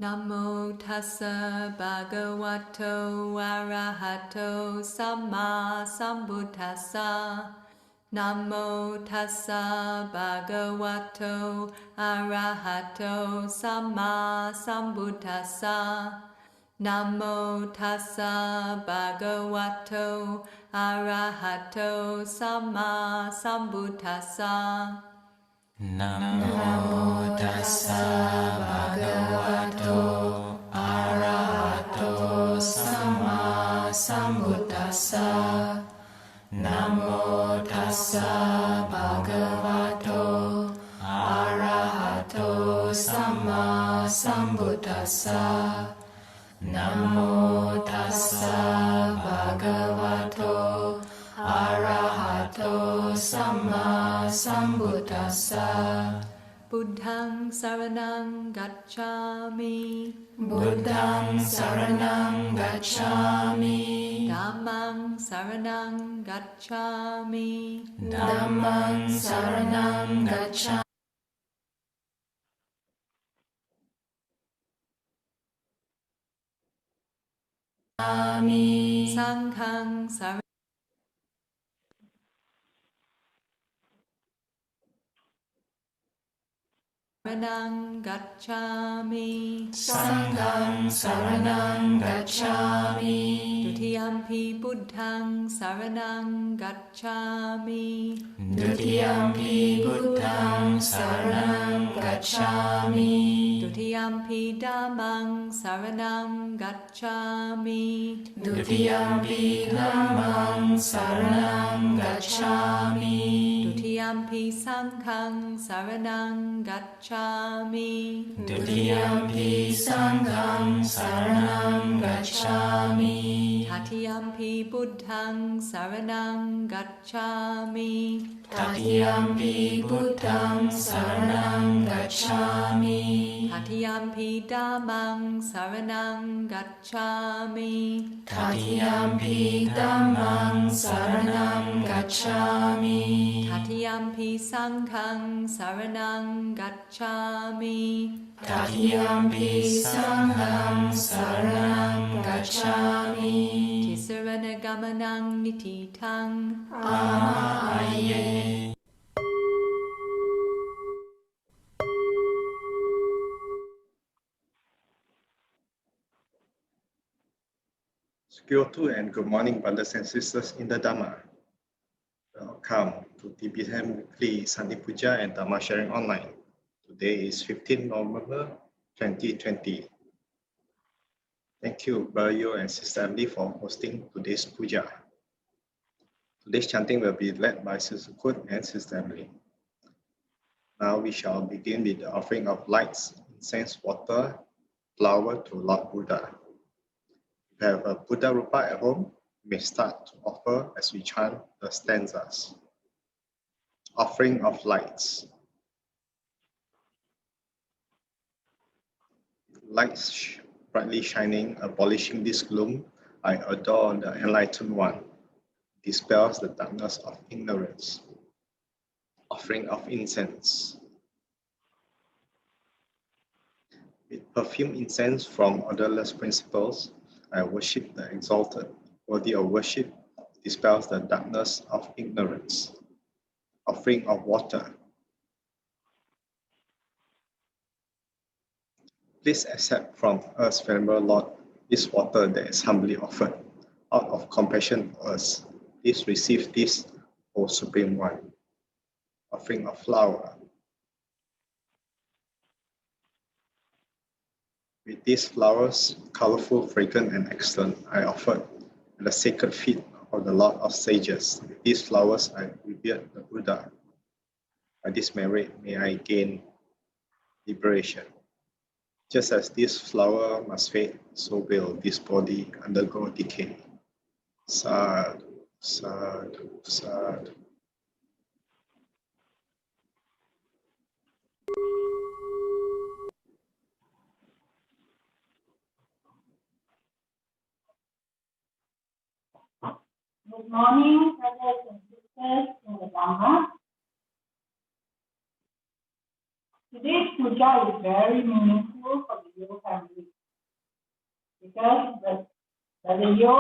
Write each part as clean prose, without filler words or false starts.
Namo tassa bhagavato arahato samma sambuddhassa. Namo tassa bhagavato arahato samma sambuddhassa. Namo tassa bhagavato arahato samma sambuddhassa. Namo tassa bhagavato arahato samma sambuddhassa. Namo tassa bhagavato arahato samma sambuddhassa. Namo tassa bhagavato arahato samma sambuddhassa. Buddhang saranang gacchami. Buddhang saranang gacchami. Dhammang saranang gacchami. Dhammang saranang gacchami. Sanghang saranang gacchami. Sanghang saranang gacchami. Dutiyampi buddhang saranang gacchami. Dutiyampi buddhang saranang gacchami. Dutiyampi dhammang saranang gacchami. Dutiyampi dhammang saranang gacchami. Dutiyampi sanghang saranang gacchami. Dutiyampi sanghang saranang gacchami. Tatiyampi buddhang saranang gacchami. Tatiyampi buddhang saranang gacchami. Tatiyampi dhammang saranang gacchami. Tatiyampi dhammang saranang gacchami. Tatiyampi sanghang saranang gacchami. Tatiyampi sanghang saranang gacchami. Tisarana gamanang nititang. Amaye. Kyoto and good morning, brothers and sisters in the Dhamma. Welcome to Buddhism Weekly Sunday Puja and Dhamma Sharing Online. Today is 15 November 2020. Thank you, Brother Yo and Sister Emily, for hosting today's puja. Today's chanting will be led by Sister Kun and Sister Emily. Now we shall begin with the offering of lights, incense, water, flower to Lord Buddha. If you have a Buddha Rupa at home, you may start to offer as we chant the stanzas. Offering of lights. Lights brightly shining, abolishing this gloom, I adore the enlightened one, dispels the darkness of ignorance. Offering of incense. With perfume incense from odorless principles, I worship the exalted, worthy of worship, dispels the darkness of ignorance. Offering of water. Please accept from us, Venerable Lord, this water that is humbly offered. Out of compassion to us, please receive this, O Supreme One. Offering of flower. With these flowers, colorful, fragrant, and excellent, I offer at the sacred feet of the Lord of Sages. With these flowers, I revere the Buddha. By this merit, may I gain liberation. Just as this flower must fade, so will this body undergo decay. Sadhu, sadhu, sadhu. Good morning, brothers and sisters in the Dhamma. Today's puja is very meaningful for the Yo family because Brother Yo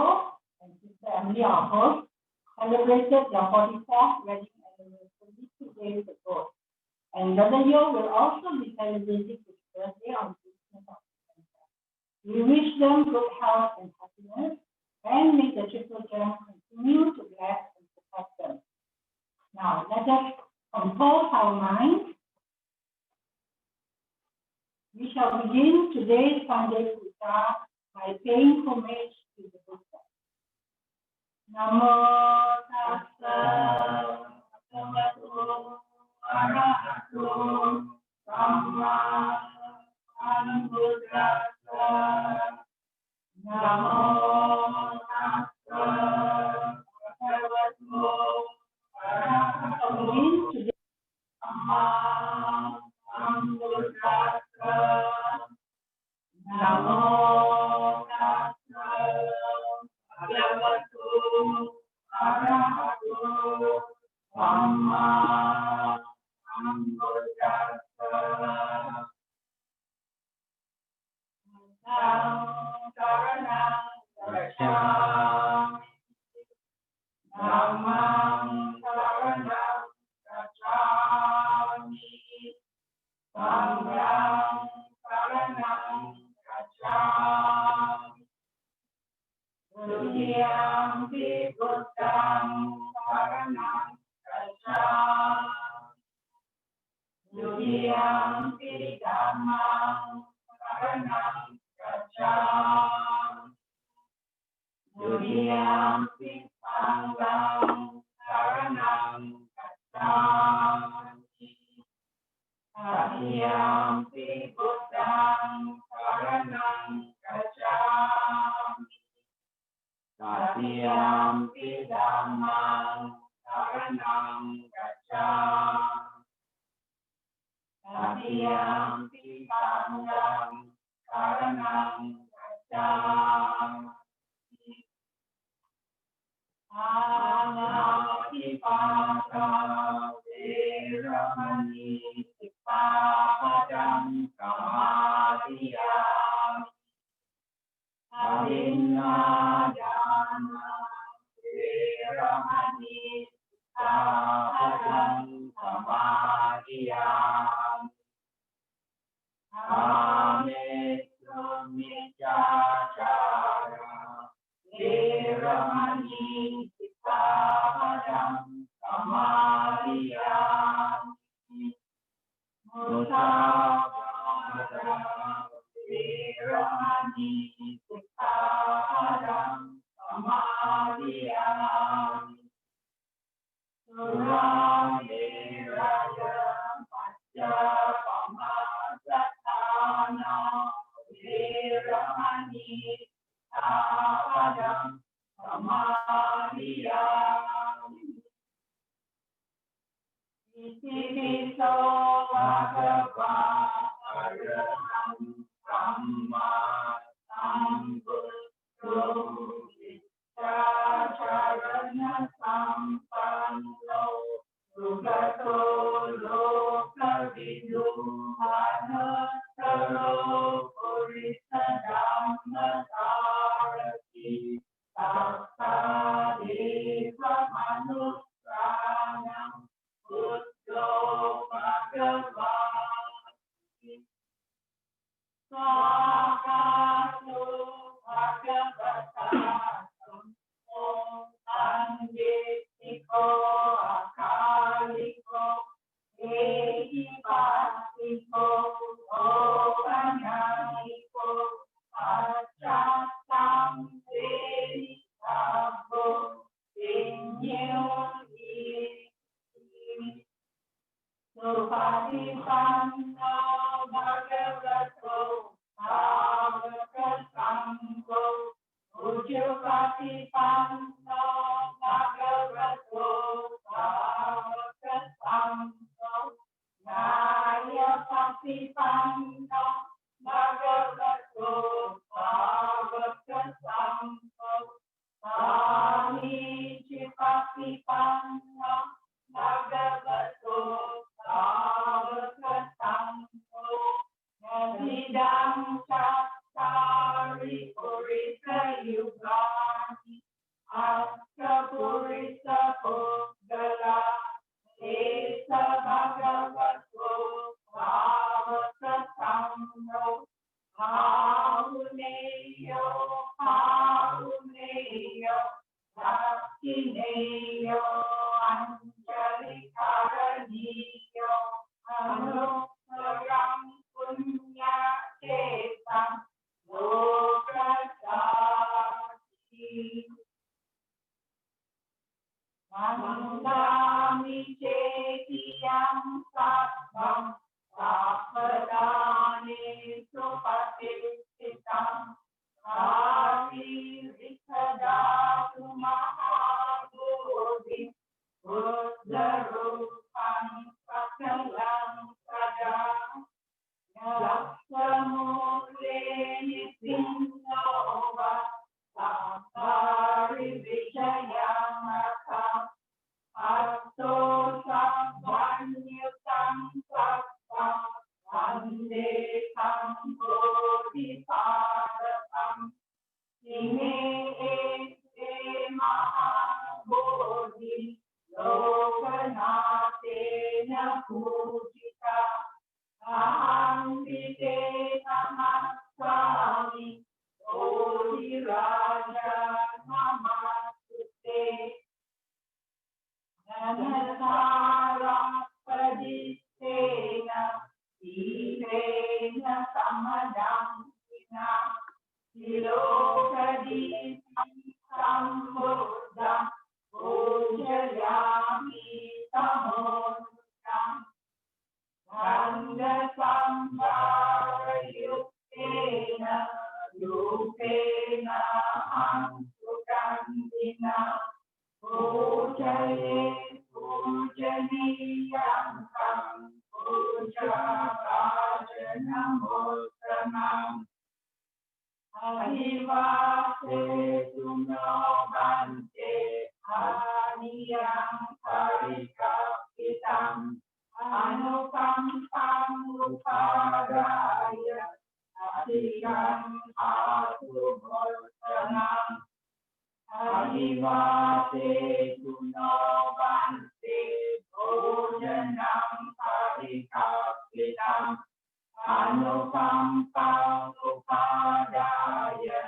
and Sister Emily, our host, celebrated their 44th wedding anniversary 2 days ago. And Brother Yo will also be celebrating his birthday on 16th of September. We wish them good health and happiness, and may the Triple Gem continue to bless and protect them. Now, let us compose our minds. We shall begin today's Sunday Puja by paying homage to the Buddha. Namo Tassa Bhagavato Arahato Samma Sambuddhassa. Namo Tassa Bhagavato Arahato Samma Sambuddhassa. Namo Tassa Bhagavato Arahato Samma Sambuddhassa. Saranam gacchami. Dhammam saranam gacchami. Sangham saranam gacchami. Dutiyampi buddham saranam gacchami. Dutiyampi dhammam saranam gacchami. Dutiyampi sangham saranam gacchami. Tatiyampi buddham saranam gacchami. Tatiyampi dhammam saranam gacchami. Tatiyampi sangham saranam gacchami. Anatipata veramani sikkhapadam samadhiyami. Avinnādāna veramani sikkhapadam samadhiyami. Amettu micchāchāra veramani sikkhapadam samadhiyami. Mussāvāda veramani sikkhapadam samadhiyami. Surameraya Pacchapamasattana veramani sikkhapadam samadhiyami. Itipiso bhagavā araham samma sambuddho viccācarana sampanno sugato lokavidu anataro purisa dhammasārati tassa deva manusranam Buddho Bhagavati. Sākāto Bhagavata Sammo Andetiko Akaliko Ehipatiko Opanyaniko Pachatam Veditabo Vinyoti. Supatipanno Bhagavato Sāvaka-saṅgho. Ujjapatipanno Bhagavato Sāvaka-saṅgho. Nyāyapatipanno Bhagavato Sāvaka-saṅgho. Pāmi มิเชติยังสัพพังสัพพดานิสุปฏิสิตังสาธิริกดาตุมหาบุริพุทธรูปังสักลังสดายัสสมุเลนิสินโนวะสัพพาริวิชยังอาคังอัตโตสัพพัญญตังสัพพังวันเดธังโพธิภาคังอิเมเอเตมหาโพธิโลกนาเตนะภูจิตาอาหังวิเตนะมัสสามิโอทิราชานามาสุเตนันทาราปดิเตนะทีเตนะสัมมดังวินาทิโลกดิสัมพุทธังปูชยามิสัมโมทังวันเดสัมภารยุเตนะยุเตนะหังสุกันตินะปูชเยปูชนียังตังปูชาราชนะโมตนังอภิวาเทตุโนบันเตอานิยังปาริกัปปิตังอนุกัมปังอุปารายะอธิยังอาทุโมตนังอภิวาเทตุโนบันเตโภชนังปาริกัปปิตังอนุกัมปังอุปารายะ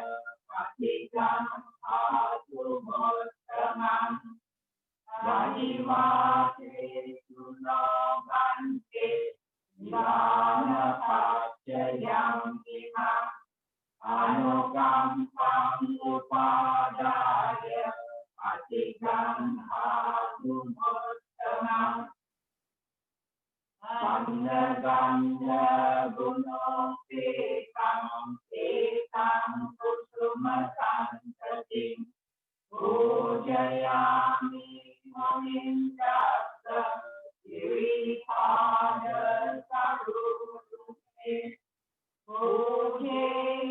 อธิยังอาทุโมตนังอภิวาเทตุโนบันเตญาณปัจจยังอิมังอนุกัมปังอุปารายะอธิยังอาทุโมตนังปัญญกัญญบุโนเตตังเตตังกุสุมสันตติปูชยามิโมนินจัสสะสิริภาเดสารุตุเตปูเช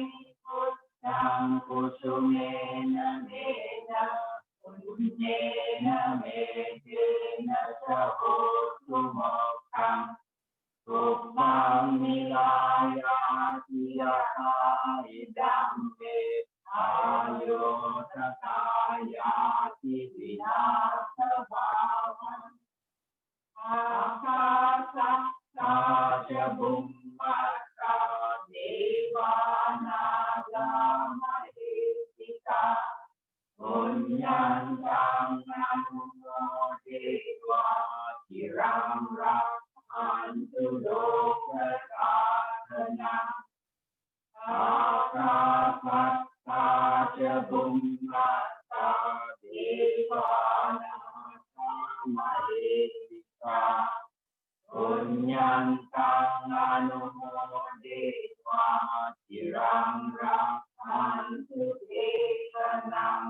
มิพุทธังกุสุเมนะเมนะปุญเจนะเมเตนะสะโหตุโมกขังสุปังมิลายาติยะหาอิดัมเมอายุทกายาติวินาศภาวันอาคาสักกาจะบุมมัสสะเดวานาลามะเอติกาปุญญังตังอนุโมเทวาทิรังรักขันตุโลกกาธนังอาคาสักกาจะบุมมัสสะเดวานาลามะเอติกาปุญญังตังอนุโมเทวาทิรังรักขันตุเตชะนัง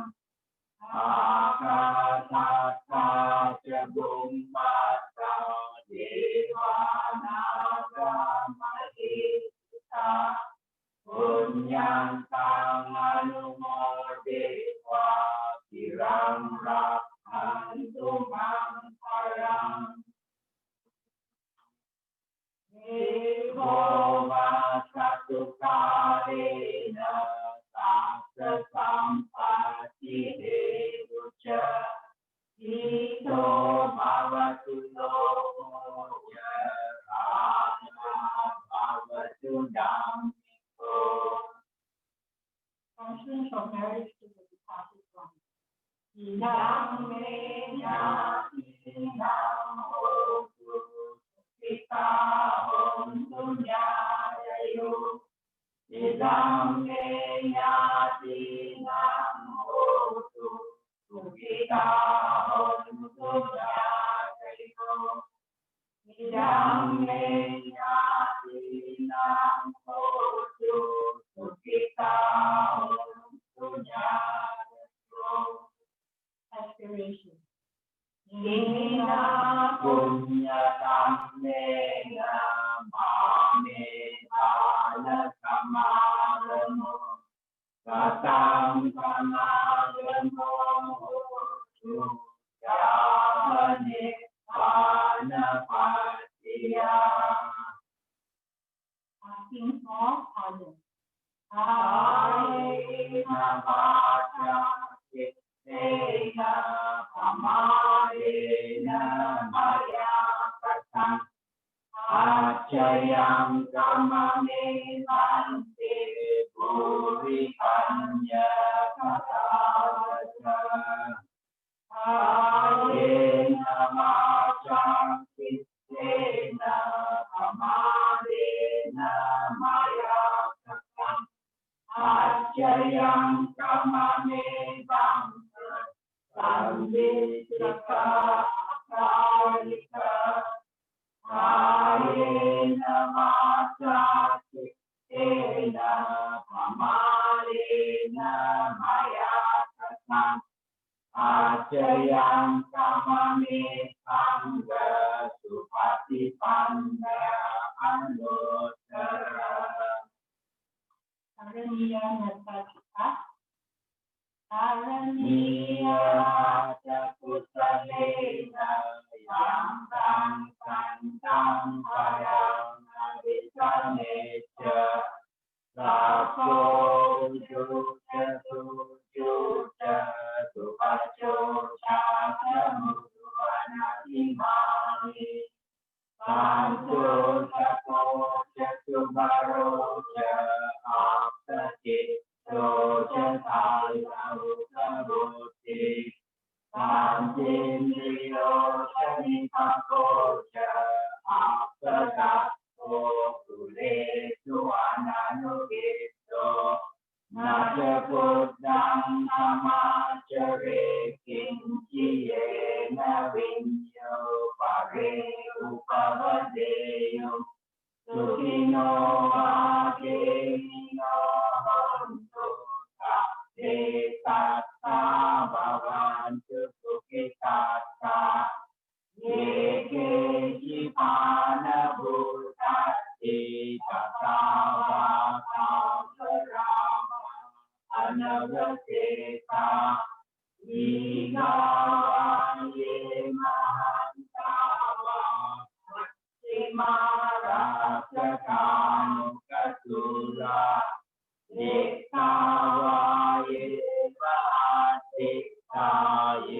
อาคาสักกาจะบุมมัสสะเดวานาลามะเอติกาปุญญังตังอนุโมเทวาทิรังรักขันตุมังคลังเอโกวาสัตตุกาเลนะสัพพะสัมปะติเหตุจ อิโตภาวตุ เมยาตินังโพจุสุขิตาสุญาโย aspiration อินาปุญญาตัมเมนะมาเมตานะสัมมาโรโมกัตตังสัมมาโรโมจุยามนิพานะปัสสิยา asking for pardon อาเยนะวาจาจิตเตนะธรรมาเยนะมายากัสสังอาจายังกัมมะเมตันติปุริปัญญาคัตตาอาเยนะวาจาจิตเตนะธรรมาเยนะมายากัสสังอาจายังกัมมะเมตังสัมมิสิกาคาลิกาอาเยนะวาจาจิตเตนะธรรมาเยนะมายากัสสังอาจายังกัมมะเมตังสุปฏิปันนะอนุตตรารณียนัตถิตะอารณียจะกุศเลนะยังตังกันตังพยังอวิชชาเนจสัพโพจุจะสุจุจะสุปัจโจชาจะมุตนาทิมานิปัญโจจะโพจะสุบาโรจะอัปปจิตโตจะทายาอุตบุติปัญจินริโยจะนิพังโกจะอัปปะโตปุเรสุอนันุกิโตนาจะพุทธังธรรมาจเรกินจิเยนะวิญโยปะเรอุปวเดโยสุขิโนอาเกมิโนโหนตุสัพเพสัตตาภวันตุสุขิตัสสะเยเกจิปานะบุตัสสิตัสสาวาคาภรามาอนวเสตาวิกาวาเยมหันตาวาสิมาราชกานุกสุราเนกาวาเยวะติตาเย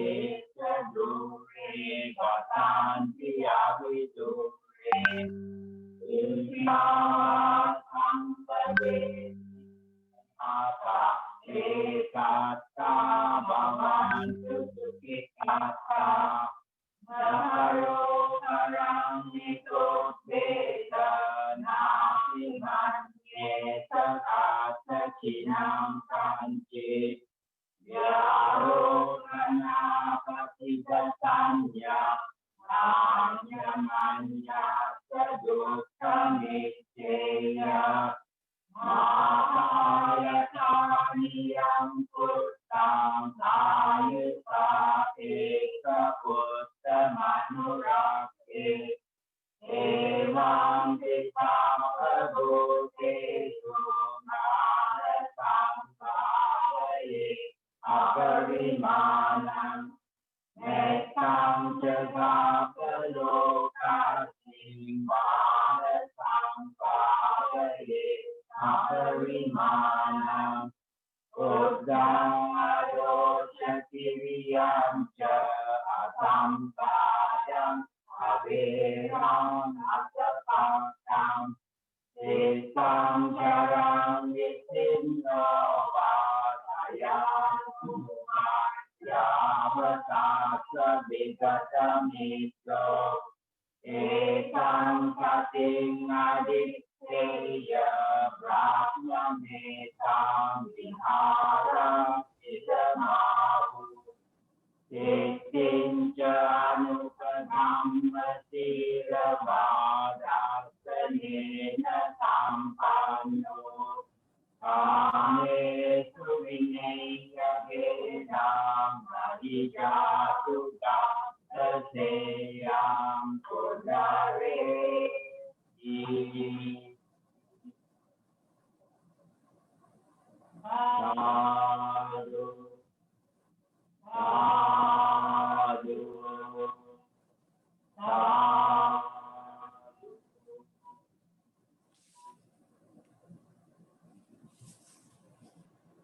จะดุเรกตันติยาวิดุเรอินทราสัมปเวอาภะเอกัตตาภวันตุสุขิตัสสะนะโรคารังนิโกเบตนาภิมันเยสตัสสะชินังคันจิยาโรคนาปฏิปัสสัญญาอาญามัญญาสดุขมิเจยะมาหายตานิยังพุทธังสายุสาเอกพุทธมนุรักเขเอวังติสัมภบุเตสุนาสัมภาเยอปริมาณังเมตตังจะสัพพโลกัสสิมาสัมภาเยอปริมาณังอุดดังอโรชกิริยัญจะอสัมปายัง เวรังอัตตังตังสิตังชารังวิสินโนวาทายานุมายาวตาสวิกตมิโตเอตังคติงอดิเตยะพระมเมตังวิหารังอิสมาหุสิตินจานุปธัมมสีลวาด Sayam Purnare Sadhu Sadhu Sadhu.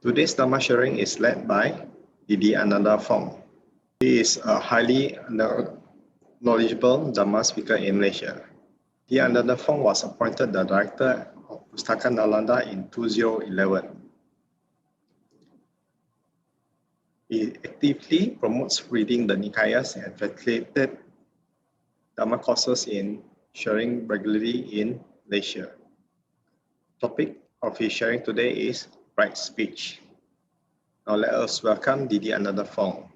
Today's Dhamma sharing is led by Didi Ānanda Fong. He is a highly knowledgeable Dhamma speaker in Malaysia. Didi Ānanda Fong was appointed the director of Pustakaan Ānanda in 2011. He actively promotes reading the Nikayas and facilitated Dhamma courses in sharing regularly in Malaysia. Topic of his sharing today is right speech. Now let us welcome Didi Ānanda Fong.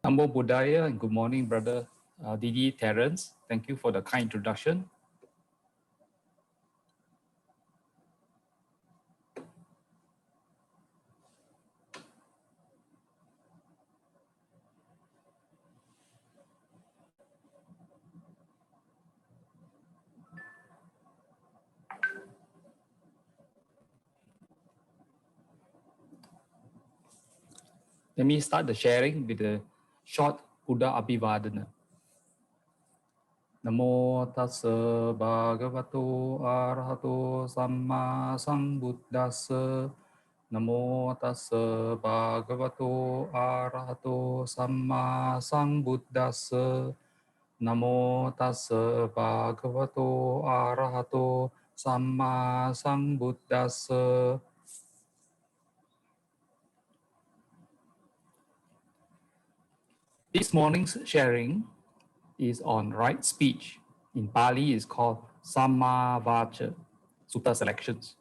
Namo Buddhaya and good morning, brother Didi Terence. Thank you for the kind introduction. Let me start the sharing with a short Buddha Abhivadana. Namo tassa bhagavato arahato samma sambuddhassa. Namo tassa bhagavato arahato samma sambuddhassa. Namo tassa bhagavato arahato samma sambuddhassa. This morning's sharing is on right speech. In Pali, it's called Samma Vaca, Sutta Selections.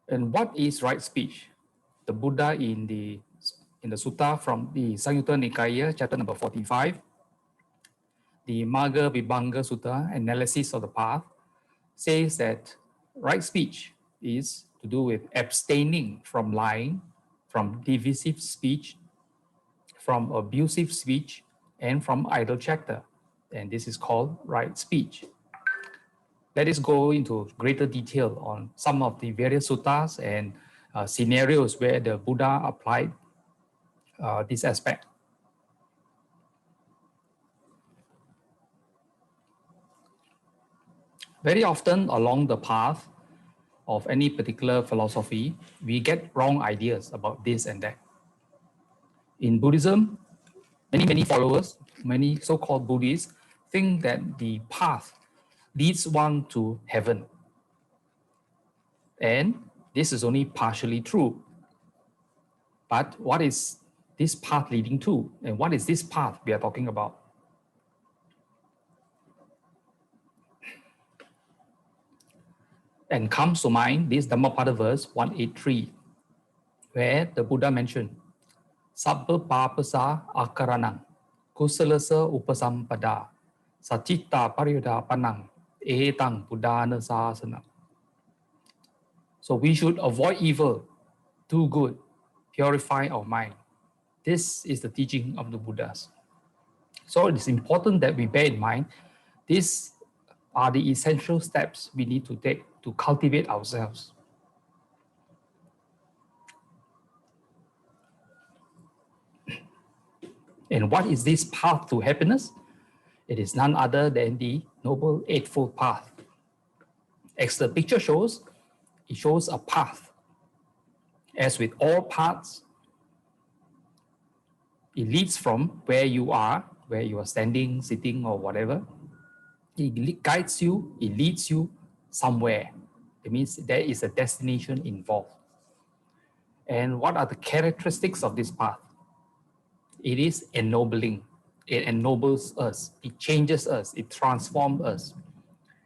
And what is right speech? The Buddha in the Sutta from the Samyutta Nikaya, chapter number 45, the Magga Vibhanga Sutta, analysis of the path, says that right speech is to do with abstaining from lying, from divisive speech, from abusive speech, and from idle chatter. And this is called right speech. Let us go into greater detail on some of the various suttas and scenarios where the Buddha applied this aspect. Very often along the path of any particular philosophy, we get wrong ideas about this and that. In Buddhism, many followers, many so-called Buddhists, think that the path leads one to heaven. And this is only partially true. But what is this path leading to? And what is this path we are talking about? And comes to mind this Dhammapada verse 183, where the Buddha mentioned, Sabba papasa akaranang, kusalasa upasampada, sacitta pariyadapanang, etang buddhana sasana. So we should avoid evil, do good, purify our mind. This is the teaching of the Buddhas. So it is important that we bear in mind, these are the essential steps we need to take to cultivate ourselves. And what is this path to happiness? It is none other than the Noble Eightfold Path. As the picture shows, it shows a path. As with all paths, it leads from where you are standing, sitting, or whatever. It guides you, it leads you somewhere. It means there is a destination involved. And what are the characteristics of this path? It is ennobling. It ennobles us. It changes us. It transforms us.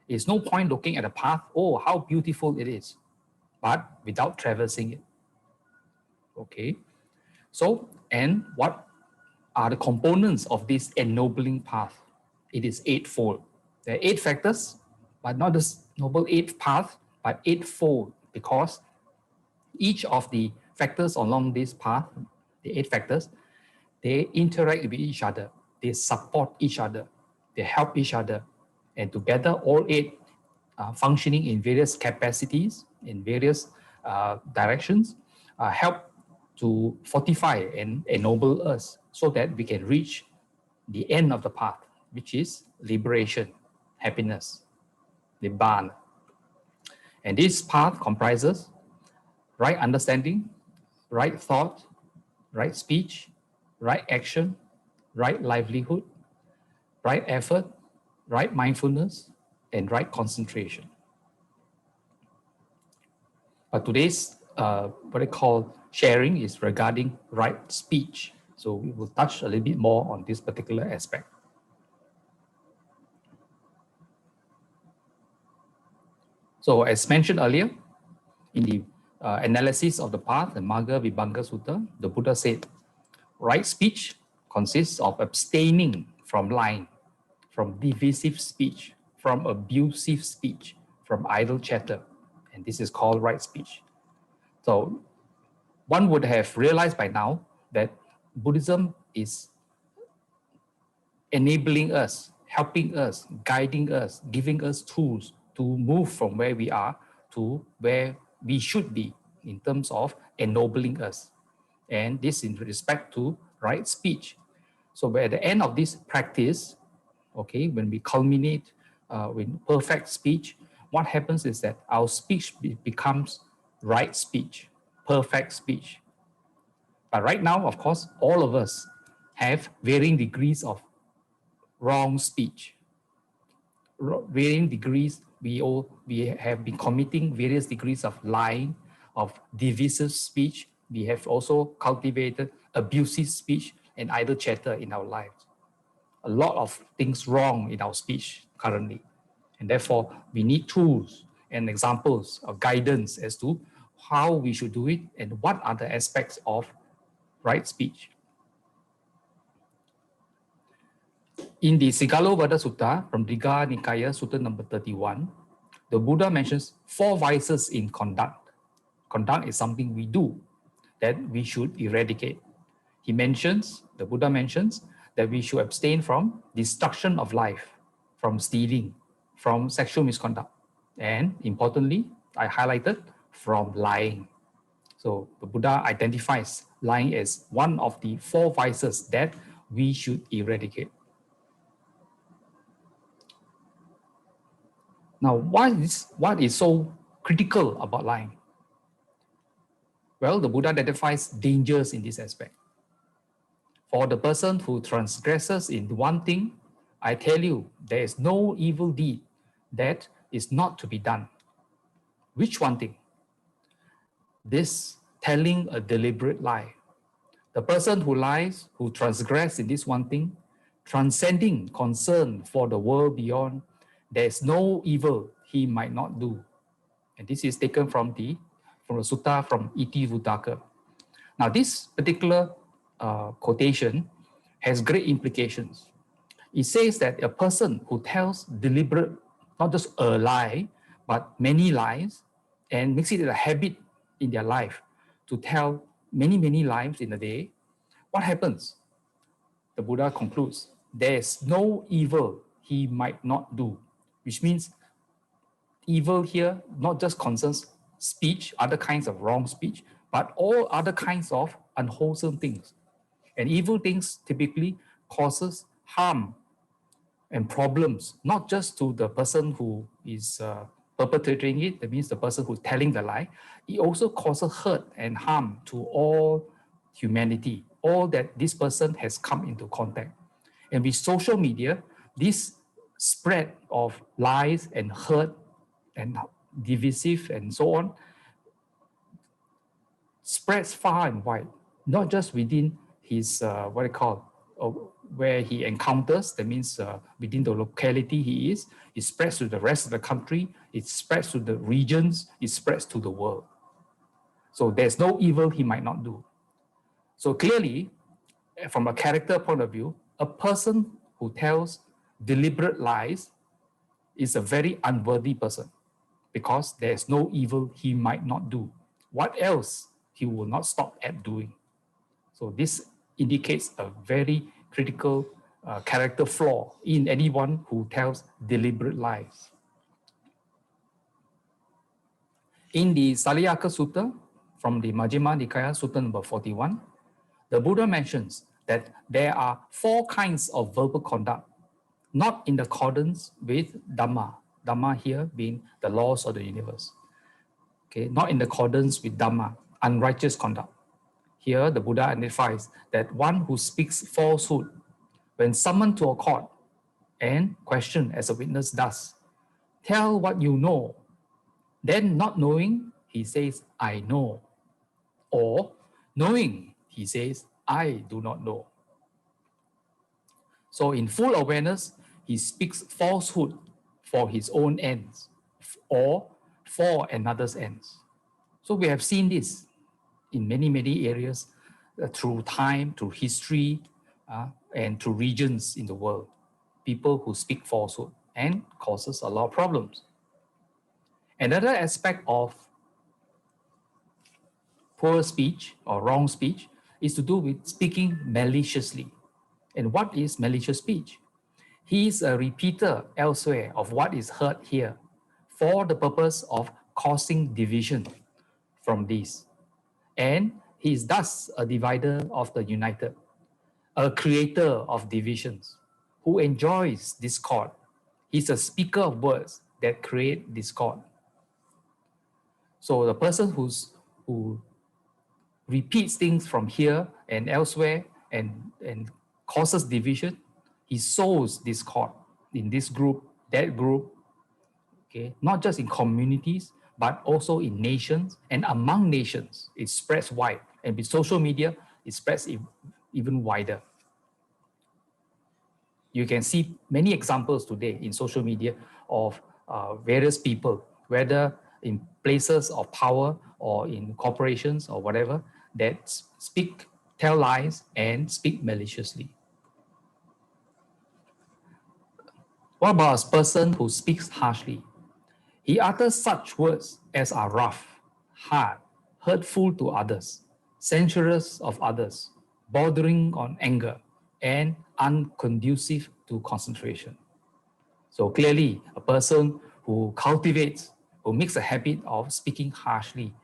It's no point looking at a path, oh, how beautiful it is, but without traversing it. Okay. So, and what are the components of this ennobling path? It is eightfold. There are 8 factors, but not this Noble Eighth Path, but eightfold, because each of the factors along this path, the 8 factors, They interact with each other. They support each other. They help each other. And together, all eight functioning in various capacities, in various directions, help to fortify and ennoble us so that we can reach the end of the path, which is liberation, happiness, nibbana. And this path comprises right understanding, right thought, right speech, right action, right livelihood, right effort, right mindfulness, and right concentration. But today's what I call sharing is regarding right speech. So we will touch a little bit more on this particular aspect. So as mentioned earlier, in the analysis of the path, the Magga Vibhanga Sutta, the Buddha said, right speech consists of abstaining from lying, from divisive speech, from abusive speech, from idle chatter. And this is called right speech. So one would have realized by now that Buddhism is enabling us, helping us, guiding us, giving us tools to move from where we are to where we should be in terms of ennobling us. And this in respect to right speech. So at the end of this practice, okay, when we culminate with perfect speech, what happens is that our speech becomes right speech, perfect speech. But right now, of course, all of us have varying degrees of wrong speech. Varying degrees, we have been committing various degrees of lying, of divisive speech. We have also cultivated abusive speech and idle chatter in our lives. A lot of things wrong in our speech currently. And therefore, we need tools and examples of guidance as to how we should do it and what are the aspects of right speech. In the Sigalo-Vada Sutta from Digha Nikaya, Sutta number 31, the Buddha mentions 4 vices in conduct. Conduct is something we do that we should eradicate. The Buddha mentions that we should abstain from destruction of life, from stealing, from sexual misconduct, and importantly, I highlighted, from lying. So the Buddha identifies lying as one of the 4 vices that we should eradicate. Now, what is so critical about lying? Well, the Buddha identifies dangers in this aspect. For the person who transgresses in one thing, I tell you, there is no evil deed that is not to be done. Which one thing? This telling a deliberate lie. The person who lies, who transgresses in this one thing, transcending concern for the world beyond, there is no evil he might not do. And this is taken from the sutta from Iti Vuddaka. Now, this particular quotation has great implications. It says that a person who tells deliberate, not just a lie, but many lies, and makes it a habit in their life to tell many, many lies in a day, what happens? The Buddha concludes, there is no evil he might not do, which means evil here not just concerns speech, other kinds of wrong speech, but all other kinds of unwholesome things. And evil things typically causes harm and problems, not just to the person who is perpetrating it, that means the person who's telling the lie, it also causes hurt and harm to all humanity, all that this person has come into contact. And with social media, this spread of lies and hurt and divisive and so on spreads far and wide, not just within his, where he encounters, that means within the locality he is, it spreads to the rest of the country, it spreads to the regions, it spreads to the world. So there's no evil he might not do. So clearly, from a character point of view, a person who tells deliberate lies is a very unworthy person because there's no evil he might not do. What else he will not stop at doing? So this indicates a very critical character flaw in anyone who tells deliberate lies. In the Saliyaka Sutta, from the Majjhima Nikaya, Sutta number 41, the Buddha mentions that there are 4 kinds of verbal conduct, not in accordance with Dhamma. Dhamma here being the laws of the universe. Okay, not in accordance with Dhamma, unrighteous conduct. Here, the Buddha identifies that one who speaks falsehood when summoned to a court and questioned as a witness does, tell what you know. Then not knowing, he says, I know. Or knowing, he says, I do not know. So in full awareness, he speaks falsehood for his own ends or for another's ends. So we have seen this in many, many areas through time, through history, and through regions in the world. People who speak falsehood and causes a lot of problems. Another aspect of poor speech or wrong speech is to do with speaking maliciously. And what is malicious speech? He is a repeater elsewhere of what is heard here for the purpose of causing division from this. And he is thus a divider of the united, a creator of divisions who enjoys discord. He's a speaker of words that create discord. So the person who repeats things from here and elsewhere and causes division, he sows discord in this group, that group, okay, not just in communities, but also in nations and among nations. It spreads wide, and with social media, it spreads even wider. You can see many examples today in social media of various people, whether in places of power or in corporations or whatever, that tell lies and speak maliciously. What about a person who speaks harshly? He utters such words as are rough, hard, hurtful to others, censorious of others, bordering on anger, and unconducive to concentration. So clearly, a person who cultivates, who makes a habit of speaking harshly,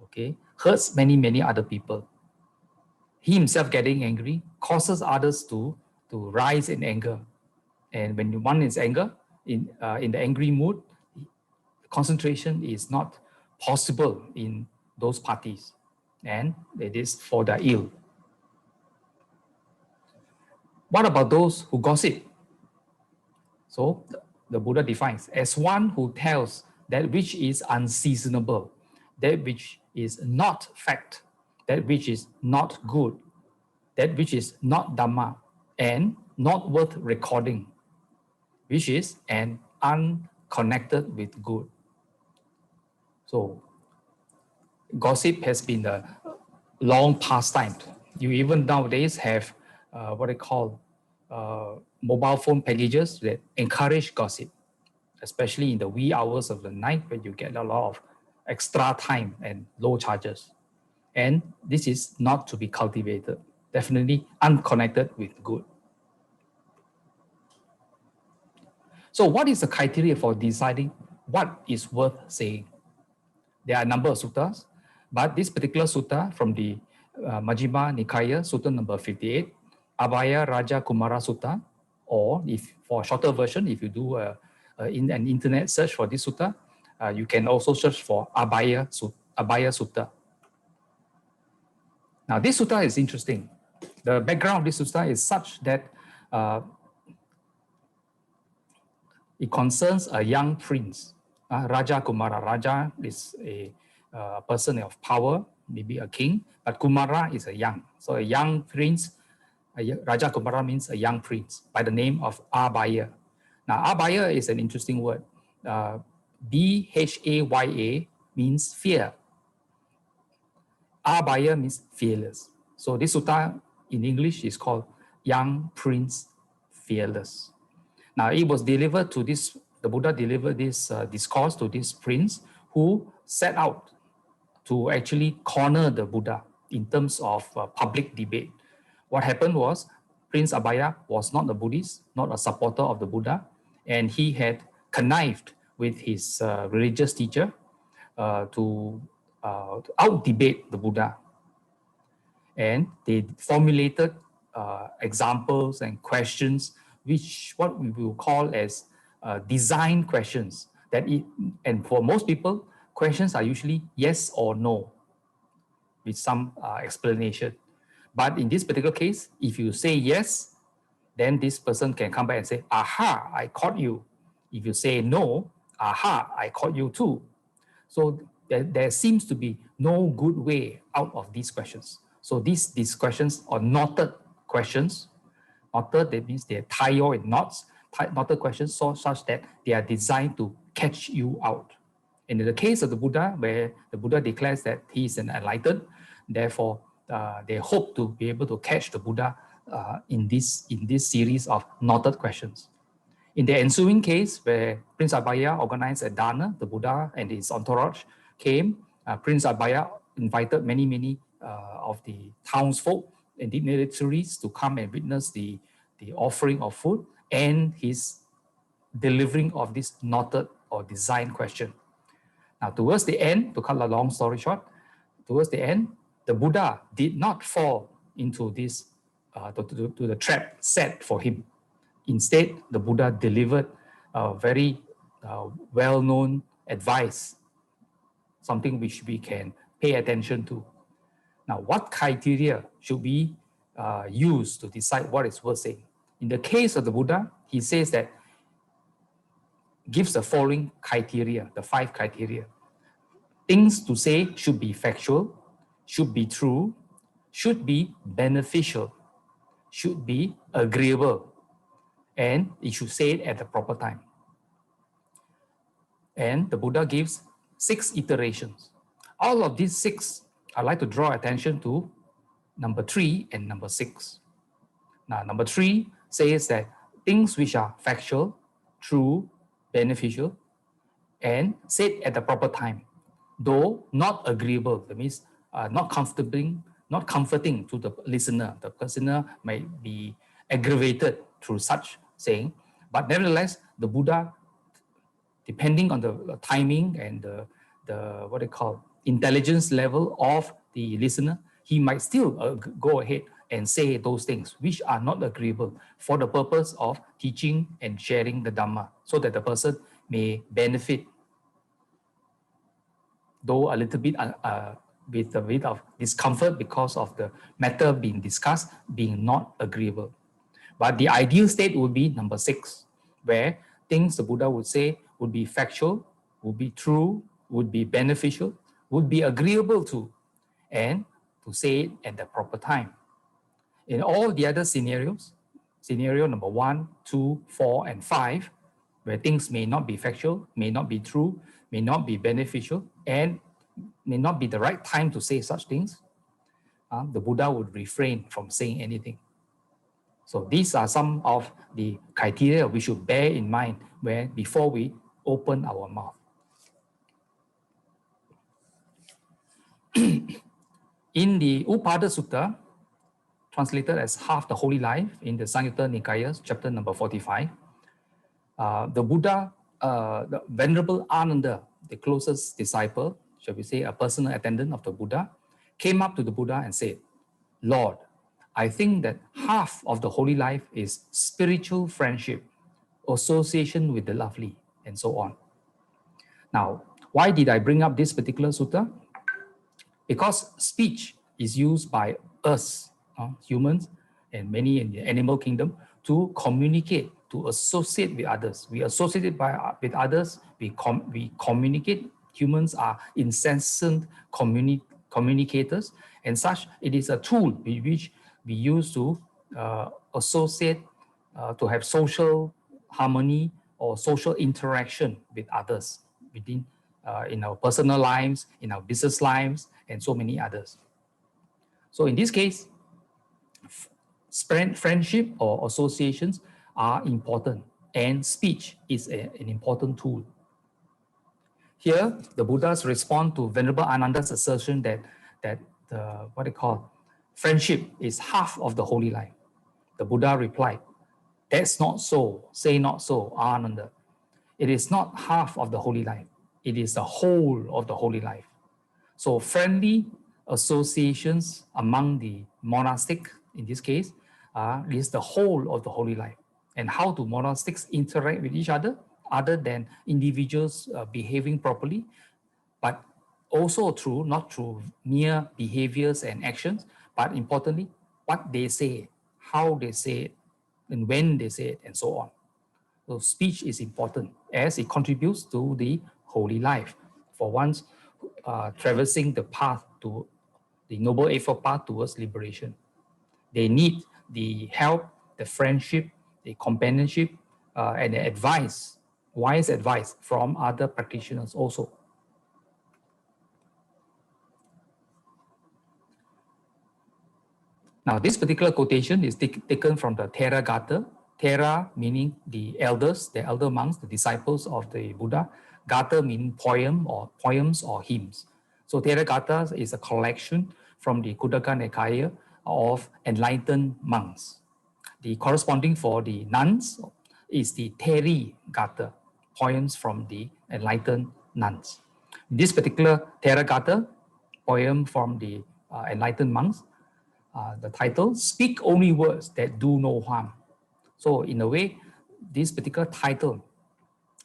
okay, hurts many, many other people. He himself getting angry causes others to rise in anger. And when one is in the angry mood, concentration is not possible in those parties, and it is for their ill. What about those who gossip? So the Buddha defines as one who tells that which is unseasonable, that which is not fact, that which is not good, that which is not Dhamma, and not worth recording, which is an unconnected with good. So gossip has been a long pastime. You even nowadays have what they call mobile phone packages that encourage gossip, especially in the wee hours of the night when you get a lot of extra time and low charges. And this is not to be cultivated, definitely unconnected with good. So what is the criteria for deciding what is worth saying? There are a number of suttas, but this particular sutta from the Majjhima Nikaya, Sutta number 58, Abhaya Raja Kumara Sutta, or if for a shorter version, if you do in an internet search for this sutta, you can also search for Abhaya Sutta. Now this sutta is interesting. The background of this sutta is such that it concerns a young prince, Raja Kumara. Raja is a person of power, maybe a king, but Kumara is a young. So a young prince, Raja Kumara means a young prince by the name of Abhaya. Now Abhaya is an interesting word. Bhaya means fear. Abhaya means fearless. So this sutta in English is called Young Prince Fearless. Now it was delivered to this, the Buddha delivered this discourse to this prince who set out to actually corner the Buddha in terms of public debate. What happened was Prince Abhaya was not a Buddhist, not a supporter of the Buddha, and he had connived with his religious teacher to out-debate the Buddha. And they formulated examples and questions, which what we will call as design questions. And for most people, questions are usually yes or no, with some explanation. But in this particular case, if you say yes, then this person can come back and say, aha, I caught you. If you say no, aha, I caught you too. So there seems to be no good way out of these questions. So these questions are knotted questions. Knotted, that means they tie you in knots. Knotted questions so such that they are designed to catch you out. And in the case of the Buddha, where the Buddha declares that he is an enlightened, therefore they hope to be able to catch the Buddha in this series of knotted questions. In the ensuing case, where Prince Abhaya organized a dana, the Buddha and his entourage came. Prince Abhaya invited many of the townsfolk and dignitaries to come and witness the offering of food and his delivering of this knotted or design question. Now, towards the end, to cut a long story short, towards the end, the Buddha did not fall into this to the trap set for him. Instead, the Buddha delivered a very well-known advice, something which we can pay attention to. Now, what criteria should we use to decide what is worth saying? In the case of the Buddha, he says that, gives the following criteria, the 5 criteria. Things to say should be factual, should be true, should be beneficial, should be agreeable, and it should say it at the proper time. And the Buddha gives 6 iterations. All of these 6, I'd like to draw attention to number 3 and number 6. Now, number 3 says that things which are factual, true, beneficial, and said at the proper time, though not agreeable, that means not comforting to the listener. The listener might be aggravated through such saying, but nevertheless, the Buddha, depending on the timing and the what they call intelligence level of the listener, he might still go ahead and say those things which are not agreeable for the purpose of teaching and sharing the Dhamma, so that the person may benefit, though a little bit with a bit of discomfort because of the matter being discussed being not agreeable. But the ideal state would be number 6, where things the Buddha would say would be factual, would be true, would be beneficial, would be agreeable to, and to say it at the proper time. In all the other scenarios, scenario number 1, 2, 4, and 5, where things may not be factual, may not be true, may not be beneficial, and may not be the right time to say such things, the Buddha would refrain from saying anything. So these are some of the criteria we should bear in mind before we open our mouth. In the Upada Sutta, translated as half the holy life in the Samyutta Nikaya, chapter number 45, the Buddha, the Venerable Ānanda, the closest disciple, shall we say a personal attendant of the Buddha, came up to the Buddha and said, Lord, I think that half of the holy life is spiritual friendship, association with the lovely, and so on. Now, why did I bring up this particular sutta? Because speech is used by us, humans, and many in the animal kingdom, to communicate, to associate with others. We associate with others, we communicate. Humans are incessant communicators, and such, it is a tool with which we use to associate, to have social harmony or social interaction with others within in our personal lives, in our business lives, and so many others. So in this case, friendship or associations are important, and speech is an important tool. Here, the Buddhas respond to Venerable Ānanda's assertion that what they call friendship is half of the holy life. The Buddha replied, that's not so, say not so, Ānanda. It is not half of the holy life. It is the whole of the holy life. So friendly associations among the monastic, in this case, is the whole of the holy life. And how do monastics interact with each other than individuals behaving properly, but also through, not through mere behaviors and actions, but importantly, what they say, how they say it, and when they say it, and so on. So speech is important as it contributes to the holy life for one's traversing the path to the Noble Eightfold path towards liberation. They need the help, the friendship, the companionship, and the advice, wise advice from other practitioners also. Now, this particular quotation is taken from the Theravada. Thera meaning the elders, the elder monks, the disciples of the Buddha. Gata meaning poems or hymns. So Theravada is a collection from the Khuddaka Nikaya of enlightened monks. The corresponding for the nuns is the Theri Gata, poems from the enlightened nuns. This particular Theravada poem from the enlightened monks, the title, Speak Only Words That Do No Harm. So in a way, this particular title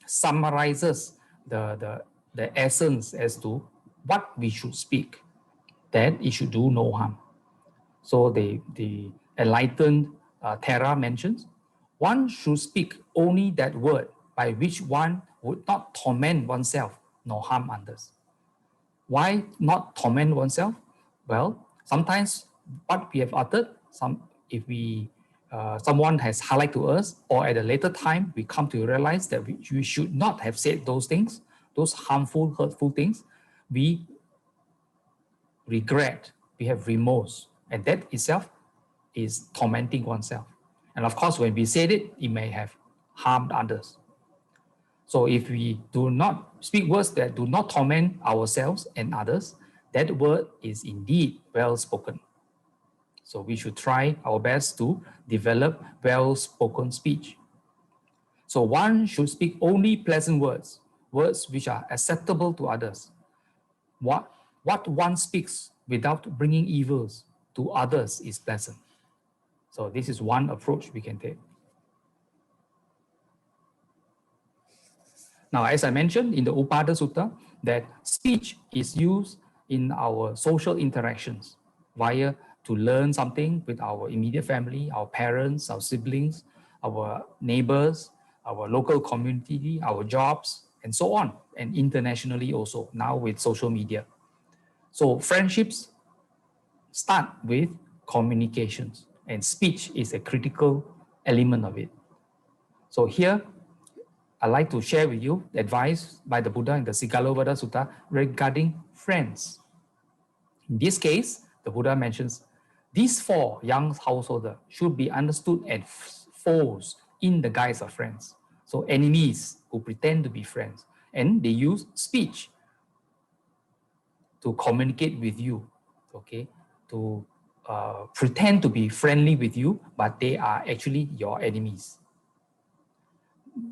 summarizes the essence as to what we should speak, that it should do no harm. So the enlightened Thera mentions, one should speak only that word by which one would not torment oneself nor harm others. Why not torment oneself? Well, sometimes what we have uttered, someone has highlighted to us, or at a later time, we come to realize that we should not have said those things, those harmful, hurtful things. We regret, we have remorse, and that itself is tormenting oneself. And of course, when we said it, it may have harmed others. So if we do not speak words that do not torment ourselves and others, that word is indeed well spoken. So we should try our best to develop well-spoken speech. So one should speak only pleasant words, words which are acceptable to others. What one speaks without bringing evils to others is pleasant. So this is one approach we can take. Now, as I mentioned in the Upada Sutta, that speech is used in our social interactions via to learn something with our immediate family, our parents, our siblings, our neighbors, our local community, our jobs, and so on, and internationally also, now with social media. So friendships start with communications, and speech is a critical element of it. So here, I'd like to share with you the advice by the Buddha in the Sigalovada Sutta regarding friends. In this case, the Buddha mentions these four young householders should be understood as foes in the guise of friends. So enemies who pretend to be friends, and they use speech to communicate with you, okay, to pretend to be friendly with you, but they are actually your enemies.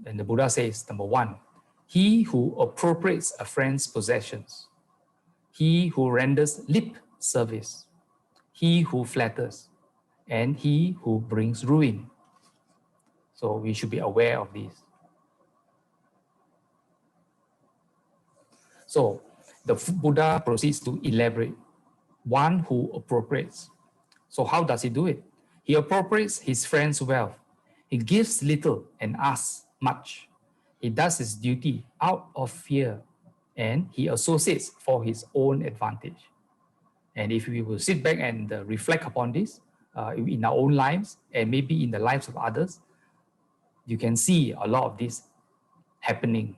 And the Buddha says, number one, he who appropriates a friend's possessions, he who renders lip service, he who flatters, and he who brings ruin. So we should be aware of this. So the Buddha proceeds to elaborate. One who appropriates. So how does he do it? He appropriates his friend's wealth. He gives little and asks much. He does his duty out of fear, and he associates for his own advantage. And if we will sit back and reflect upon this in our own lives and maybe in the lives of others, you can see a lot of this happening.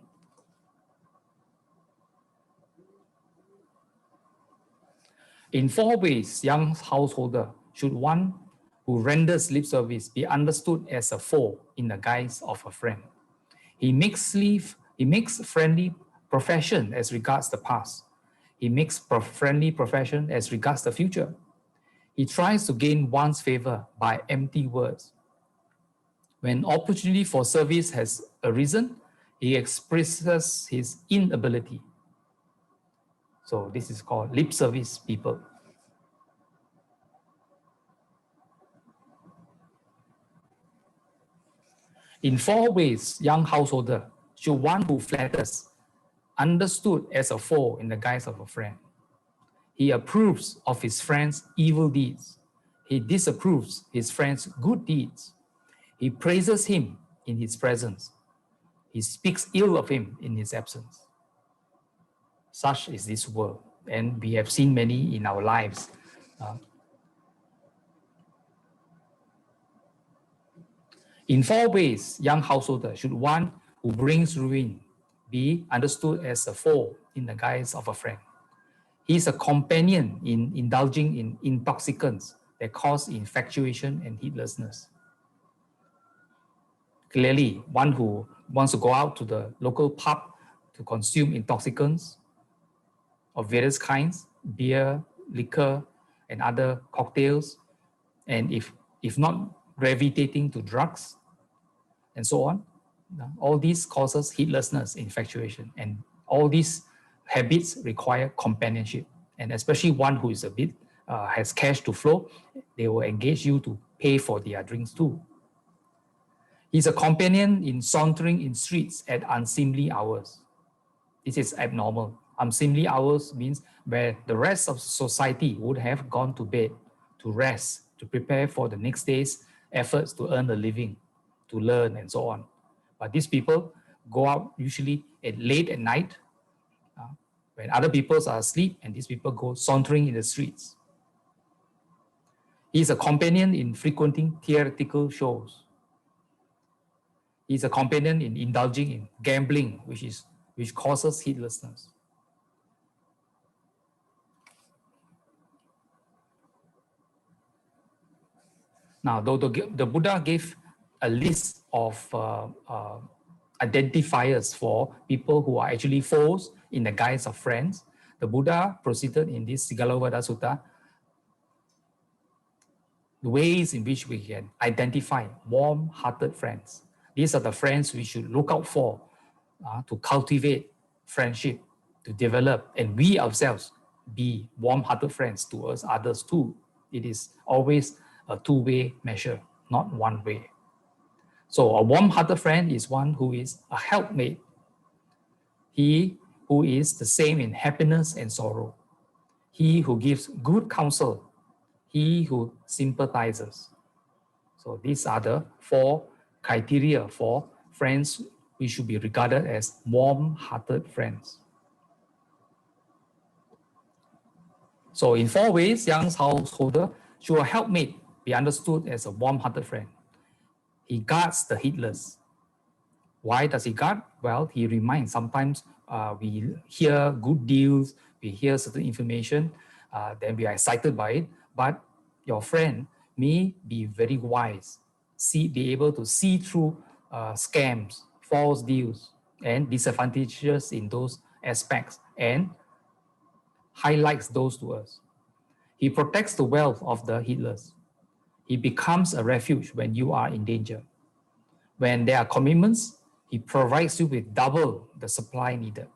In four ways, young householder should one who renders lip service be understood as a foe in the guise of a friend. He makes friendly profession as regards the past. He makes friendly profession as regards the future. He tries to gain one's favor by empty words. When opportunity for service has arisen, he expresses his inability. So this is called lip service people. In 4 ways, young householder should one who flatters, understood as a foe in the guise of a friend. He approves of his friend's evil deeds. He disapproves his friend's good deeds. He praises him in his presence. He speaks ill of him in his absence. Such is this world, and we have seen many in our lives. In 4 ways, young householder should one who brings ruin be understood as a foe in the guise of a friend. He is a companion in indulging in intoxicants that cause infatuation and heedlessness. Clearly, one who wants to go out to the local pub to consume intoxicants of various kinds, beer, liquor, and other cocktails, and if not gravitating to drugs, and so on, all these causes heedlessness, infatuation, and all these habits require companionship. And especially one who is a bit has cash to flow, they will engage you to pay for their drinks too. He's a companion in sauntering in streets at unseemly hours. This is abnormal. Unseemly hours means where the rest of society would have gone to bed, to rest, to prepare for the next day's efforts to earn a living, to learn, and so on. But these people go out usually late at night when other people are asleep, and these people go sauntering in the streets. He is a companion in frequenting theatrical shows. He is a companion in indulging in gambling, which causes heedlessness. Now, though the Buddha gave a list of identifiers for people who are actually foes in the guise of friends, the Buddha proceeded in this Sigalovada Sutta the ways in which we can identify warm-hearted friends. These are the friends we should look out for to cultivate friendship, to develop, and we ourselves be warm-hearted friends towards others too. It is always a two-way measure, not one way. So a warm-hearted friend is one who is a helpmate. He who is the same in happiness and sorrow. He who gives good counsel. He who sympathizes. So these are the 4 criteria for friends we should be regarded as warm-hearted friends. So in 4 ways, young householder should a helpmate be understood as a warm-hearted friend. He guards the heedless. Why does he guard? Well, he reminds. Sometimes we hear good deals, we hear certain information, then we are excited by it, but your friend may be very wise, be able to see through scams, false deals, and disadvantages in those aspects, and highlights those to us. He protects the wealth of the heedless. He becomes a refuge when you are in danger. When there are commitments, he provides you with double the supply needed.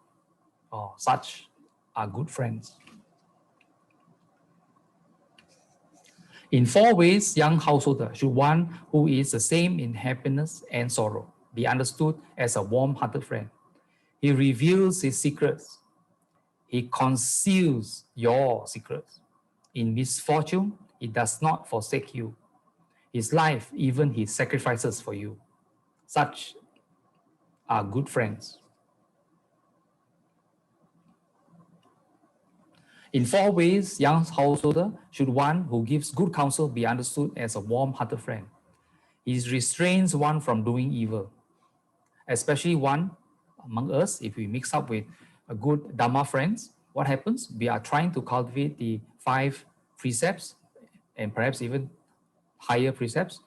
Oh, such are good friends. In 4 ways, young householder should one who is the same in happiness and sorrow be understood as a warm-hearted friend. He reveals his secrets. He conceals your secrets. In misfortune, he does not forsake you. His life, even he sacrifices for you. Such are good friends. In 4 ways, young householder should one who gives good counsel be understood as a warm-hearted friend. He restrains one from doing evil, especially one among us. If we mix up with a good Dhamma friends, what happens? We are trying to cultivate the 5 precepts and perhaps even higher precepts.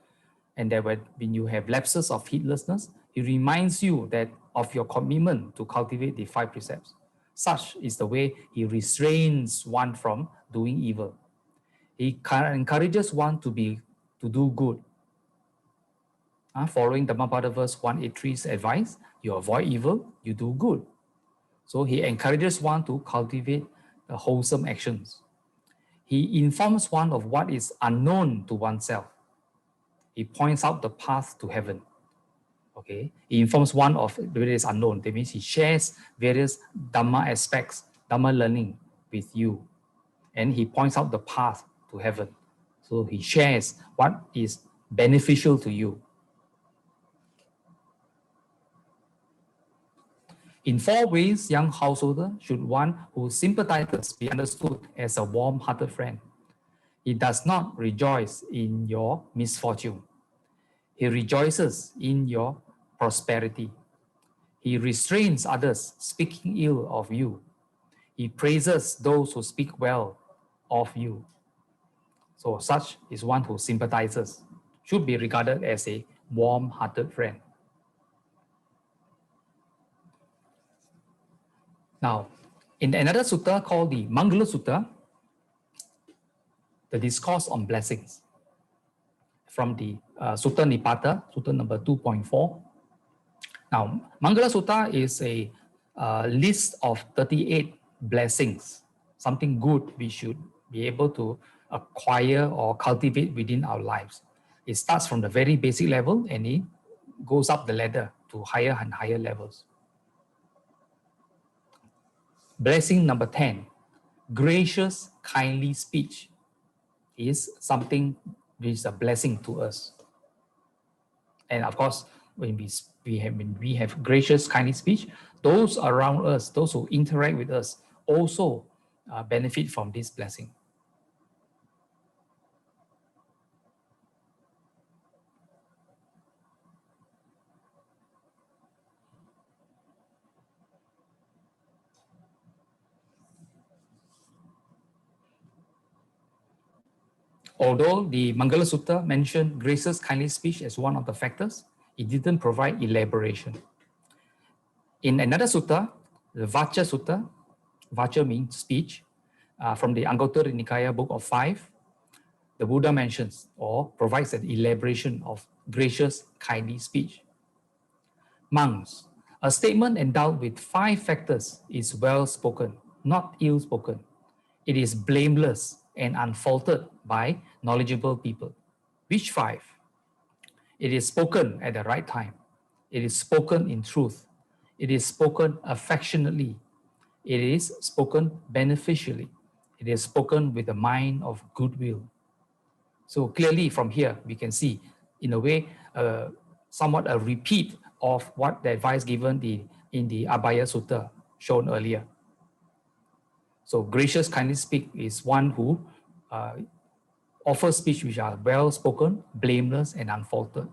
And that when you have lapses of heedlessness, he reminds you that of your commitment to cultivate the 5 precepts. Such is the way he restrains one from doing evil. He encourages one to do good. Following Dhammapada verse 183's advice, you avoid evil, you do good. So he encourages one to cultivate the wholesome actions. He informs one of what is unknown to oneself. He points out the path to heaven. Okay, he informs one of what is unknown. That means he shares various Dhamma aspects, Dhamma learning with you. And he points out the path to heaven. So he shares what is beneficial to you. In 4 ways, young householder should one who sympathizes be understood as a warm-hearted friend. He does not rejoice in your misfortune. He rejoices in your prosperity. He restrains others speaking ill of you. He praises those who speak well of you. So such is one who sympathizes, should be regarded as a warm-hearted friend. Now, in another sutta called the Mangala Sutta, the discourse on blessings, from the Sutta Nipata, Sutta number 2.4. Now, Mangala Sutta is a list of 38 blessings, something good we should be able to acquire or cultivate within our lives. It starts from the very basic level and it goes up the ladder to higher and higher levels. Blessing number 10, gracious, kindly speech is something which is a blessing to us. And of course, when we have gracious, kindly speech, those around us, those who interact with us, also benefit from this blessing. Although the Mangala Sutta mentioned gracious, kindly speech as one of the factors, it didn't provide elaboration. In another sutta, the Vacha Sutta, Vacha means speech, from the Anguttara Nikaya book of 5, the Buddha mentions or provides an elaboration of gracious, kindly speech. Monks, a statement endowed with 5 factors is well spoken, not ill spoken. It is blameless and unfaulted by knowledgeable people. Which 5? It is spoken at the right time. It is spoken in truth. It is spoken affectionately. It is spoken beneficially. It is spoken with a mind of goodwill. So clearly from here, we can see, in a way, somewhat a repeat of what the advice given in the Abhaya Sutta shown earlier. So gracious, kindly speak is one who offers speech which are well spoken, blameless, and unfaulted,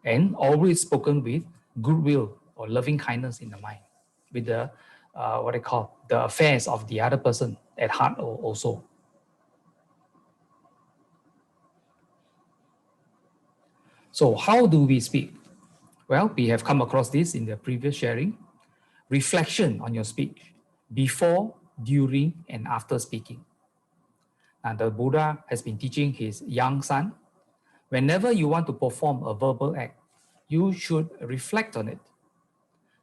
and always spoken with goodwill or loving kindness in the mind, with the the affairs of the other person at heart also. So how do we speak? Well, we have come across this in the previous sharing. Reflection on your speech before, during, and after speaking. And the Buddha has been teaching his young son, whenever you want to perform a verbal act, you should reflect on it.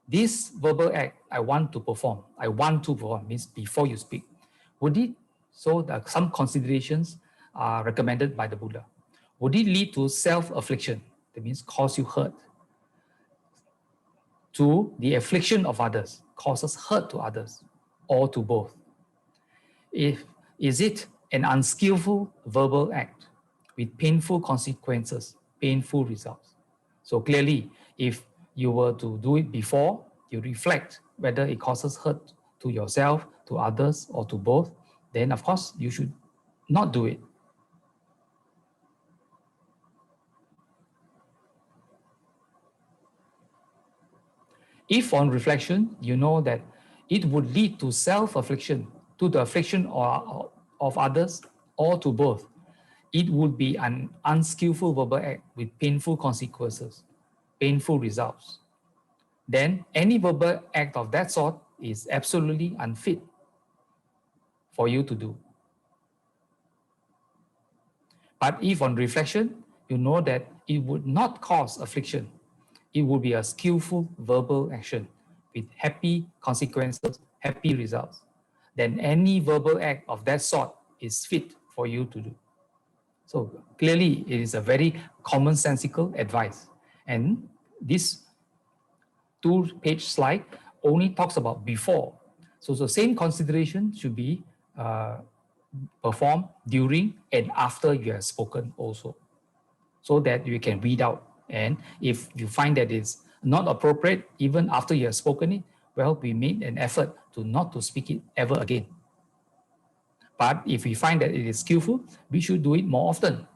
This verbal act I want to perform means before you speak. Would it, so that some considerations are recommended by the Buddha. Would it lead to self-affliction? That means cause you hurt. To the affliction of others, causes hurt to others, or to both. Is it an unskillful verbal act with painful consequences, painful results? So clearly, if you were to do it before, you reflect whether it causes hurt to yourself, to others, or to both, then of course you should not do it. If on reflection, you know that it would lead to self-affliction, to the affliction of others, or to both, it would be an unskillful verbal act with painful consequences, painful results. Then any verbal act of that sort is absolutely unfit for you to do. But if on reflection, you know that it would not cause affliction, it would be a skillful verbal action with happy consequences, happy results, then any verbal act of that sort is fit for you to do. So clearly, it is a very commonsensical advice. And this 2-page slide only talks about before. So the same consideration should be performed during and after you have spoken also, so that you can read out. And if you find that it's not appropriate, even after you have spoken it, well, we made an effort to not to speak it ever again. But if we find that it is skillful, we should do it more often.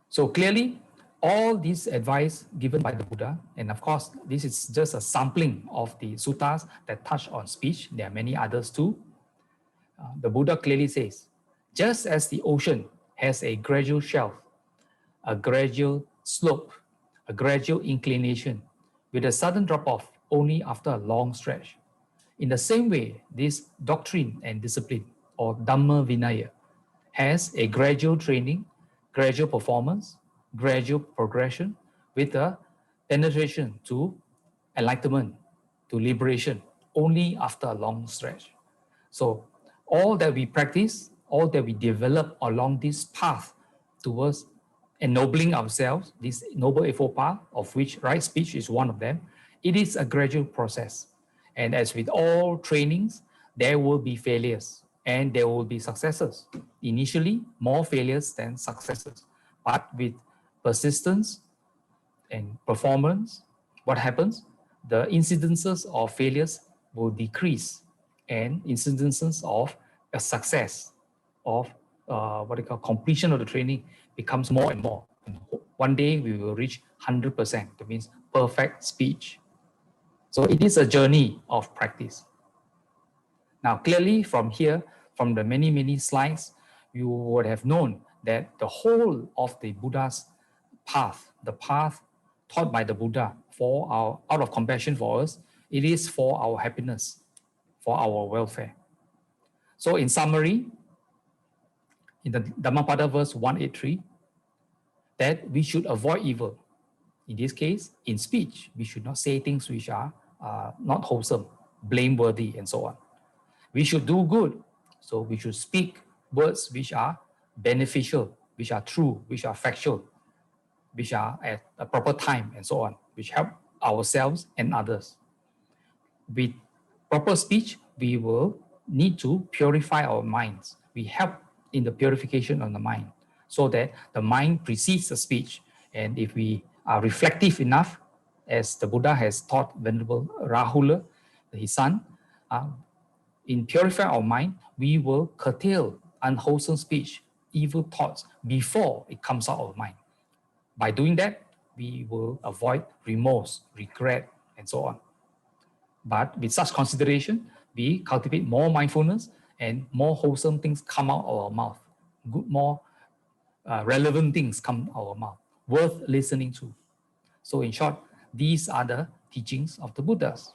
So clearly, all this advice given by the Buddha, and of course, this is just a sampling of the suttas that touch on speech. There are many others too. The Buddha clearly says, just as the ocean has a gradual shelf, a gradual slope, a gradual inclination, with a sudden drop-off only after a long stretch. In the same way, this doctrine and discipline, or Dhamma Vinaya, has a gradual training, gradual performance, gradual progression, with a penetration to enlightenment, to liberation, only after a long stretch. So all that we practice, all that we develop along this path towards ennobling ourselves, this Noble Eightfold Path, of which right speech is one of them, it is a gradual process. And as with all trainings, there will be failures and there will be successes. Initially, more failures than successes. But with persistence and performance, what happens? The incidences of failures will decrease, and incidences of a success, of what they call completion of the training, becomes more and more. And one day we will reach 100%, that means perfect speech. So it is a journey of practice. Now, clearly from here, from the many, many slides, you would have known that the whole of the Buddha's path, the path taught by the Buddha for our, out of compassion for us, it is for our happiness, for our welfare. So in summary, in the Dhammapada verse 183, that we should avoid evil. In this case, in speech, we should not say things which are not wholesome, blameworthy, and so on. We should do good. So we should speak words which are beneficial, which are true, which are factual, which are at a proper time, and so on, which help ourselves and others. With proper speech, we will need to purify our minds. We help in the purification of the mind, so that the mind precedes the speech. And if we are reflective enough, as the Buddha has taught Venerable Rahula, his son, in purifying our mind, we will curtail unwholesome speech, evil thoughts, before it comes out of our mind. By doing that, we will avoid remorse, regret, and so on. But with such consideration, we cultivate more mindfulness and more wholesome things come out of our mouth. Good, more relevant things come out of our mouth, worth listening to. So in short, these are the teachings of the Buddhas.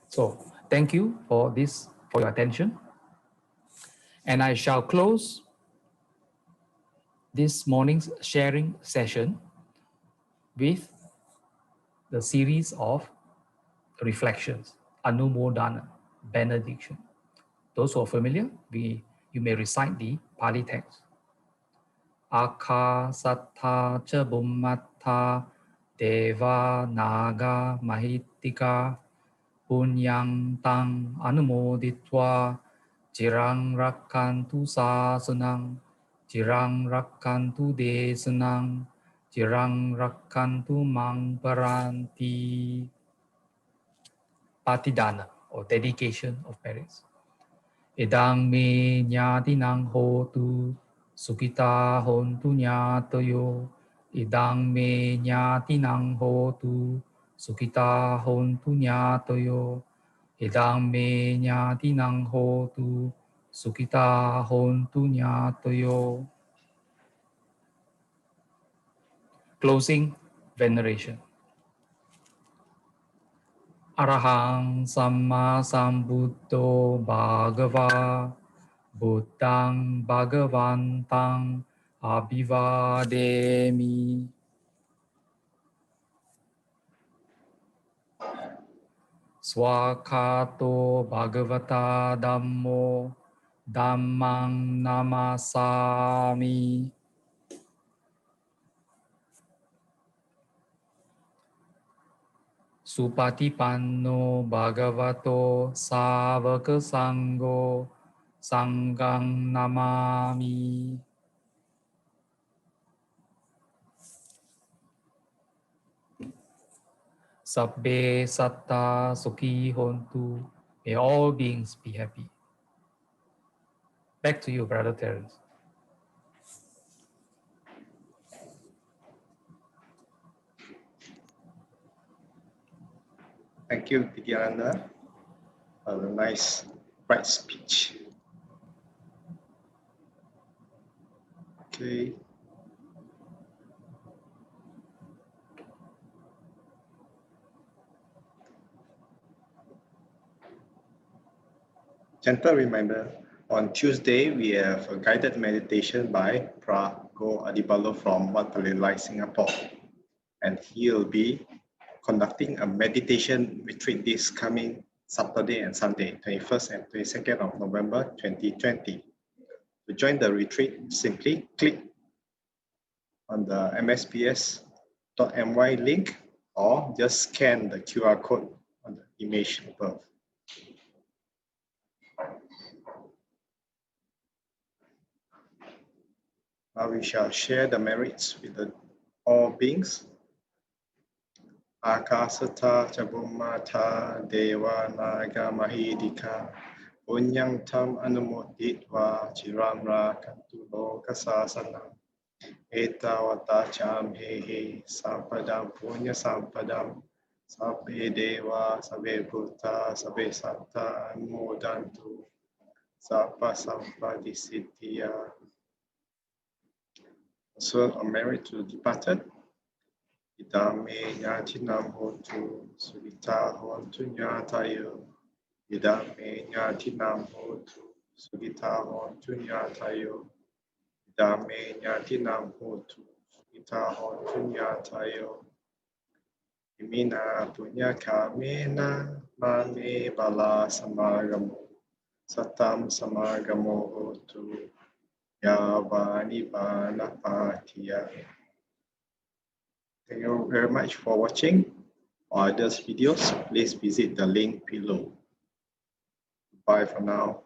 So thank you for this, for your attention. And I shall close this morning's sharing session with the series of reflections, Anumodana, benediction. Those who are familiar, you may recite the Pali text. Akasattha cha bhummattha deva naga mahittika punyang tang anumoditva jirang rakkantu sasanang jirang rakkantu desanang jirang rakkantu mang paranti. Patidana, or dedication of parents. Edang me nyatinang hotu sukita hontu nyatoyo. Edang me nyatinang hotu sukita hontu nyatoyo. Edang me nyatinang hotu sukita hontu nyatoyo. Closing veneration. Arahang Samma Sambuddho Bhagava Buddhang Bhagavantang Abhivademi. Swakato Bhagavata Dhammo Dhammang Namasami. Supatipanno Bhagavato Savaka Sangho Sanghang Namami. Sabbe Satta Sukhi Hontu. May all beings be happy. Back to you, Brother Terence. Thank you, Ānanda, for the nice, bright speech. Okay. Gentle reminder, on Tuesday, we have a guided meditation by Prago Adibalo from Wat Palelai, Singapore. And he'll be conducting a meditation retreat this coming Saturday and Sunday, 21st and 22nd of November, 2020. To join the retreat, simply click on the msps.my link or just scan the QR code on the image above. Now we shall share the merits with all beings. Akasata Chabumata Deva Naga Mahidika Punyang Tam Anumoditva Chiramra Kantulo Kasasana Etawata Cham Hehe Sampadam Punya Sampadam Sabbe Deva Sabbe Bhuta Sabbe Santa Modantu Sapa Sampadisiddhya. Also a merit to the departed. Idame Yatinam Hotu Sugita Hontu Nyatayo. Idame Yatinam Hotu Sugita Hontu Nyatayo. Idame Yatinam Hotu Sugita Hontu Nyatayo. Imina Punya Kamena Mame Bala Samagamo Satam Samagamo Hotu Yavani Bana Patiya. Thank you very much for watching. For others videos, please visit the link below. Bye for now.